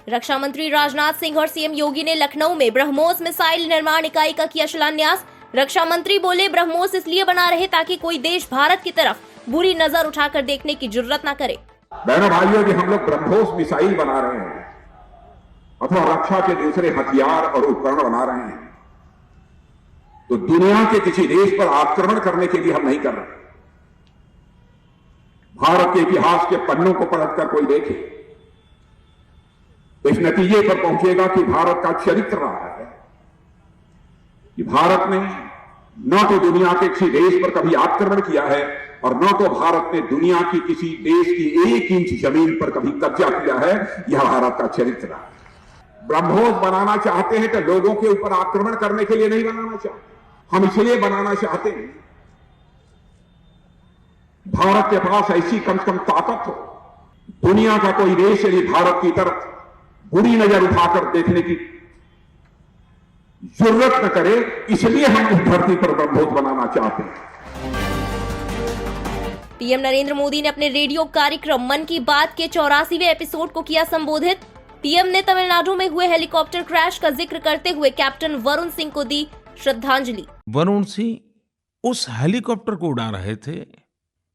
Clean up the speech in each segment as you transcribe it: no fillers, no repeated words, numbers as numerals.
रक्षा मंत्री राजनाथ सिंह और सीएम योगी ने लखनऊ में ब्रह्मोस मिसाइल निर्माण इकाई का किया शिलान्यास। रक्षा मंत्री बोले, ब्रह्मोस इसलिए बना रहे ताकि कोई देश भारत की तरफ बुरी नजर उठाकर देखने की जुर्रत न करे। बहनों भाइयों, कि हम लोग ब्रह्मोस मिसाइल बना रहे हैं अथवा रक्षा के दूसरे हथियार और उपकरण बना रहे हैं तो दुनिया के किसी देश पर आक्रमण करने के लिए हम नहीं कर रहे। भारत के इतिहास के पन्नों को पलटकर कोई देखे तो इस नतीजे पर पहुंचेगा कि भारत का चरित्र रहा है कि भारत ने न तो दुनिया के किसी देश पर कभी आक्रमण किया है और न तो भारत ने दुनिया की किसी देश की 1 इंच जमीन पर कभी कब्जा किया है। यह भारत का चरित्र रहा है। ब्रह्मोस बनाना चाहते हैं तो लोगों के ऊपर आक्रमण करने के लिए नहीं बनाना चाहते, हम इसलिए बनाना चाहते हैं भारत के पास ऐसी कम से कम ताकत हो, दुनिया का कोई देश यदि भारत की तरफ बुरी नजर उठाकर देखने की जरूरत न करे, इसलिए हम इस धरती पर ब्रह्मोस बनाना चाहते हैं। पीएम नरेंद्र मोदी ने अपने रेडियो कार्यक्रम मन की बात के 84वें एपिसोड को किया संबोधित। पीएम ने तमिलनाडु में हुए हेलीकॉप्टर क्रैश का जिक्र करते हुए कैप्टन वरुण सिंह को दी श्रद्धांजलि। वरुण सिंह उस हेलीकॉप्टर को उड़ा रहे थे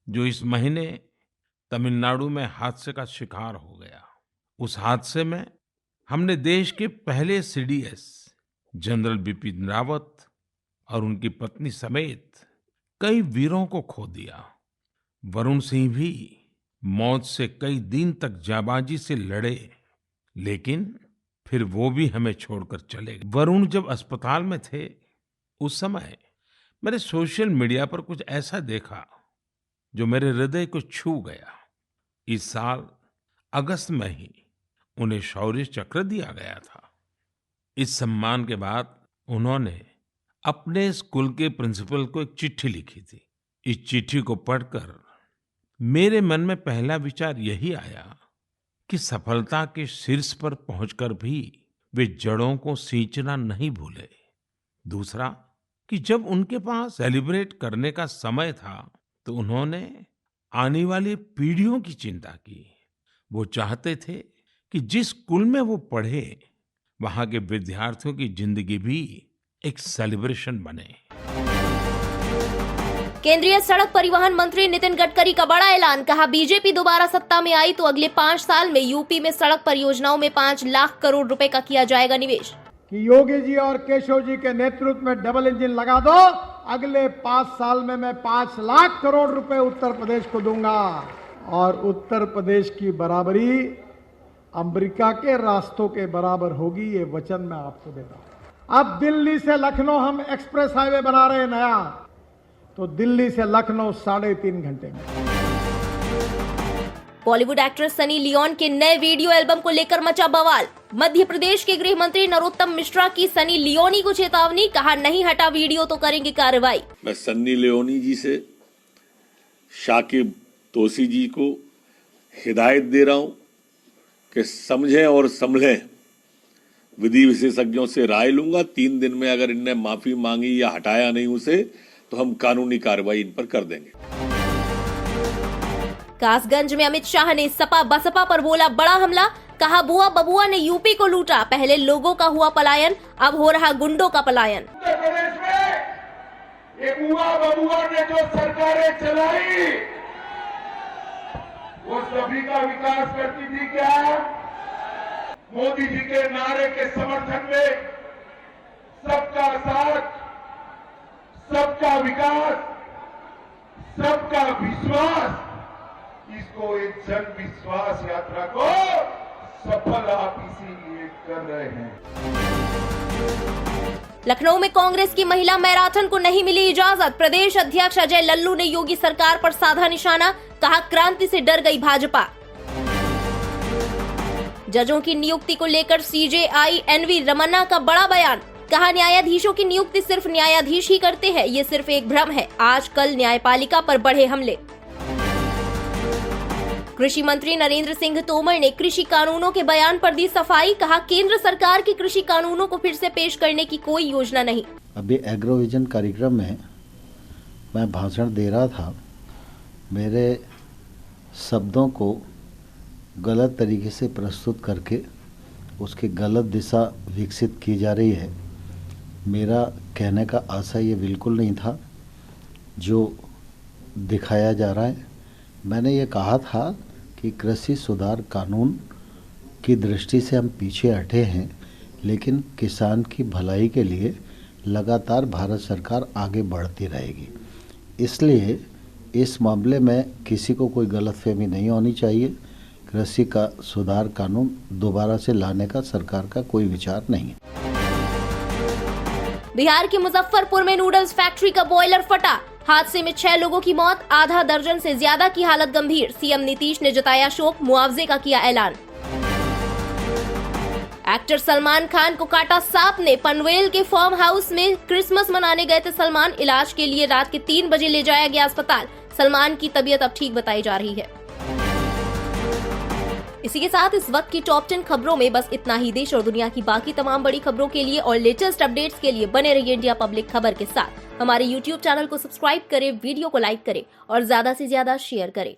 जो इस महीने तमिलनाडु में हादसे का शिकार हो गया। उस हादसे में हमने देश के पहले सीडीएस जनरल बिपिन रावत और उनकी पत्नी समेत कई वीरों को खो दिया। वरुण सिंह भी मौत से कई दिन तक जाबाजी से लड़े, लेकिन फिर वो भी हमें छोड़कर चले गए। वरुण जब अस्पताल में थे उस समय मैंने सोशल मीडिया पर कुछ ऐसा देखा जो मेरे हृदय को छू गया। इस साल अगस्त में ही उन्हें शौर्य चक्र दिया गया था। इस सम्मान के बाद उन्होंने अपने स्कूल के प्रिंसिपल को एक चिट्ठी लिखी थी। इस चिट्ठी को पढ़कर मेरे मन में पहला विचार यही आया कि सफलता के शीर्ष पर पहुंचकर भी वे जड़ों को सींचना नहीं भूले। दूसरा कि जब उनके पास सेलिब्रेट करने का समय था तो उन्होंने आने वाली पीढ़ियों की चिंता की। वो चाहते थे कि जिस स्कूल में वो पढ़े वहां के विद्यार्थियों की जिंदगी भी एक सेलिब्रेशन बने। केंद्रीय सड़क परिवहन मंत्री नितिन गडकरी का बड़ा ऐलान, कहा बीजेपी दोबारा सत्ता में आई तो अगले 5 साल में यूपी में सड़क परियोजनाओं में 5 लाख करोड़ रुपए का किया जाएगा निवेश। कि योगी जी और केशव जी के नेतृत्व में डबल इंजन लगा दो, अगले 5 साल में मैं 5 लाख करोड़ रुपए उत्तर प्रदेश को दूंगा और उत्तर प्रदेश की बराबरी अमेरिका के रास्तों के बराबर होगी, ये वचन मैं आपको दे रहा हूं। अब दिल्ली से लखनऊ हम एक्सप्रेस हाईवे बना रहे हैं नया, तो दिल्ली से लखनऊ 3.5 घंटे में। बॉलीवुड एक्ट्रेस सनी लियोन के नए वीडियो एल्बम को लेकर मचा बवाल। मध्य प्रदेश के गृह मंत्री नरोत्तम मिश्रा की सनी लियोनी को चेतावनी, कहा नहीं हटा वीडियो तो करेंगे कार्रवाई। मैं सन्नी लियोनी जी से शाकिब तोसी जी को हिदायत दे रहा हूं कि समझें और संभलें। विधि विशेषज्ञों से राय लूंगा। 3 दिन में अगर इनने माफी मांगी या हटाया नहीं उसे तो हम कानूनी कार्रवाई इन पर कर देंगे। कासगंज में अमित शाह ने सपा बसपा पर बोला बड़ा हमला, कहा बुआ बबुआ ने यूपी को लूटा, पहले लोगों का हुआ पलायन, अब हो रहा गुंडों का पलायन। उत्तर प्रदेश में ये बुआ बबुआ ने जो सरकारें चलाई वो सभी का विकास करती थी क्या? मोदी जी के नारे के समर्थन में सबका साथ, सबका विकास, सबका विश्वास, इसको एक जन विश्वास यात्रा को सफल आप इसीलिए कर रहे हैं। लखनऊ में कांग्रेस की महिला मैराथन को नहीं मिली इजाजत। प्रदेश अध्यक्ष अजय लल्लू ने योगी सरकार पर साधा निशाना, कहा क्रांति से डर गई भाजपा। जजों की नियुक्ति को लेकर सीजेआई एनवी रमन्ना का बड़ा बयान, कहा न्यायाधीशों की नियुक्ति सिर्फ न्यायाधीश ही करते हैं, ये सिर्फ एक भ्रम है। आजकल न्यायपालिका पर बढ़े हमले। कृषि मंत्री नरेंद्र सिंह तोमर ने कृषि कानूनों के बयान पर दी सफाई, कहा केंद्र सरकार की कृषि कानूनों को फिर से पेश करने की कोई योजना नहीं। अभी एग्रोविजन कार्यक्रम में मैं भाषण दे रहा था, मेरे शब्दों को गलत तरीके से प्रस्तुत करके उसकी गलत दिशा विकसित की जा रही है। मेरा कहने का आशा ये बिल्कुल नहीं था जो दिखाया जा रहा है। मैंने ये कहा था कि कृषि सुधार कानून की दृष्टि से हम पीछे हटे हैं, लेकिन किसान की भलाई के लिए लगातार भारत सरकार आगे बढ़ती रहेगी। इसलिए इस मामले में किसी को कोई गलतफहमी नहीं होनी चाहिए। कृषि का सुधार कानून दोबारा से लाने का सरकार का कोई विचार नहीं है। बिहार के मुजफ्फरपुर में नूडल्स फैक्ट्री का बॉयलर फटा, हादसे में 6 लोगों की मौत, आधा दर्जन से ज्यादा की हालत गंभीर। सीएम नीतीश ने जताया शोक, मुआवजे का किया ऐलान। एक्टर सलमान खान को काटा सांप ने, पनवेल के फार्म हाउस में क्रिसमस मनाने गए थे सलमान। इलाज के लिए रात के 3 बजे ले जाया गया अस्पताल। सलमान की तबीयत अब ठीक बताई जा रही है। इसी के साथ इस वक्त की टॉप 10 खबरों में बस इतना ही। देश और दुनिया की बाकी तमाम बड़ी खबरों के लिए और लेटेस्ट अपडेट्स के लिए बने रहिए इंडिया पब्लिक खबर के साथ। हमारे YouTube चैनल को सब्सक्राइब करें, वीडियो को लाइक करें और ज्यादा से ज्यादा शेयर करें।